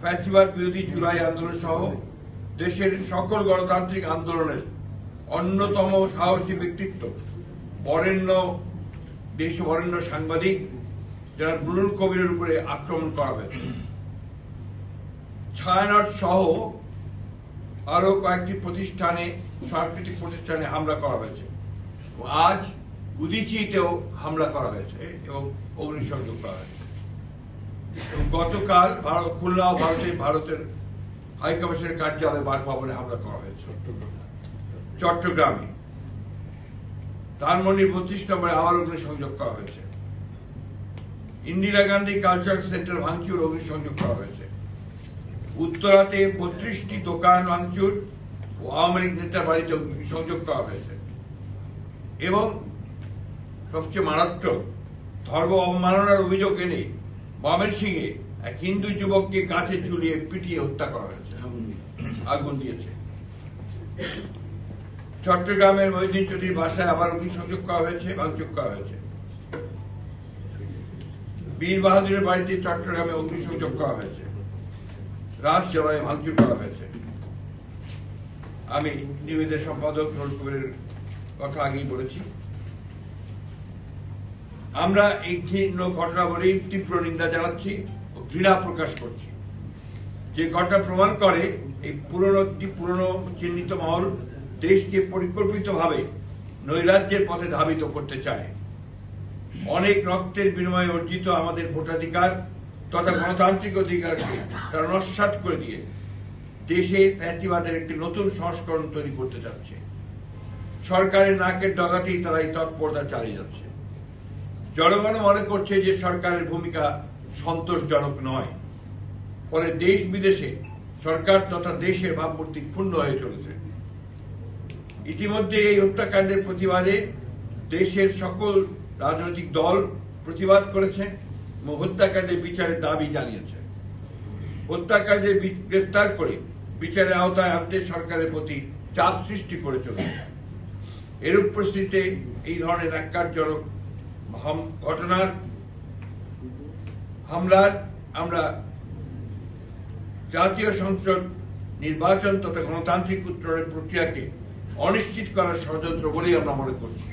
ফ্যাসিবাদ বিরোধী জুলাই আন্দোলন সহ দেশের সকল গণতান্ত্রিক আন্দোলনের অন্যতম সাহসী ব্যক্তিত্ব বরেণ্য সাংবাদিক যারা নুরুল কবিরের উপরে আক্রমণ করা হয়েছে। ছায়ানট সহ আরো কয়েকটি প্রতিষ্ঠানে, সাংস্কৃতিক প্রতিষ্ঠানে হামলা করা হয়েছে। আজ উদীচীতেও হামলা করা হয়েছে এবং অগ্নিসংযোগ করা হয়েছে। গতকাল খুলনা ও ভারতের হাইকমিশনের কার্যালয় বাসভবনে হামলা করা হয়েছে। চট্টগ্রামে ধানমন্ডির 32 নম্বরে আবার অগ্নিসংযোগ করা হয়েছে। ইন্দিরা গান্ধী কালচারাল সেন্টার ভাঙচুর, অগ্নিসংযোগ করা হয়েছে। উত্তরাতে 32টি দোকান ভাঙচুর ও আওয়ামী লীগ নেতার বাড়িতে অগ্নিসংযোগ করা হয়েছে। এবং সবচেয়ে মারাত্মক, ধর্ম অবমাননার অভিযোগ এনে ময়মনসিংহে এক হিন্দু যুবককে গাছে ঝুলিয়ে পিটিয়ে হত্যা করা হয়েছে, আগুন দিয়েছে। চট্টগ্রামের মহিউদ্দিন চৌধুরীর বাসায় আবার অগ্নিসংযোগ করা হয়েছে, ভাঙচুর করা হয়েছে। বীর বাহাদুরের বাড়িতে চট্টগ্রামে অগ্নিসংযোগ করা হয়েছে। রাজসভায় ভাঙচুর করা হয়েছে। আমি নিবেদন সম্পাদক নুরুল কবিরের কথা আগেই বলেছি। আমরা এই ঘৃণ্য ঘটনাবলীর তীব্র নিন্দা জানাচ্ছি ও ঘৃণা প্রকাশ করছি। যে ঘটনা প্রমাণ করে এই পুরনো চিহ্নিত মহল দেশকে পরিকল্পিতভাবে নৈরাজ্যের পথে ধাবিত করতে চায়। অনেক রক্তের বিনিময়ে অর্জিত আমাদের ভোটাধিকার তথা গণতান্ত্রিক অধিকারকে তারা নস্যাৎ করে দিয়ে দেশে ফ্যাসিবাদের একটি নতুন সংস্করণ তৈরি করতে যাচ্ছে। সরকারের নাকের ডগাতেই তারা এই তৎপরতা চালিয়ে যাচ্ছে। জনগণ মনে করছে যে সরকারের ভূমিকা সন্তোষজনক নয়, ফলে দেশ বিদেশে সরকার তথা দেশের ভাবমূর্তি ক্ষুণ্ণ হয়ে চলেছে। ইতিমধ্যে এই হত্যাকাণ্ডের প্রতিবাদে দেশের সকল রাজনৈতিক দল প্রতিবাদ করেছে এবং হত্যাকারীদের বিচারের দাবি জানিয়েছে। হত্যাকারীদের গ্রেফতার করে বিচারের আওতায় আনতে সরকারের প্রতি চাপ সৃষ্টি করে চলেছে। এরূপ পরিস্থিতিতে এই ধরনের ন্যাক্কারজনক ঘটনার হামলার আমরা জাতীয় সংসদ নির্বাচন তথা গণতান্ত্রিক উত্তরণের প্রক্রিয়াকে অনিশ্চিত করার ষড়যন্ত্র বলেই আমরা মনে করছি।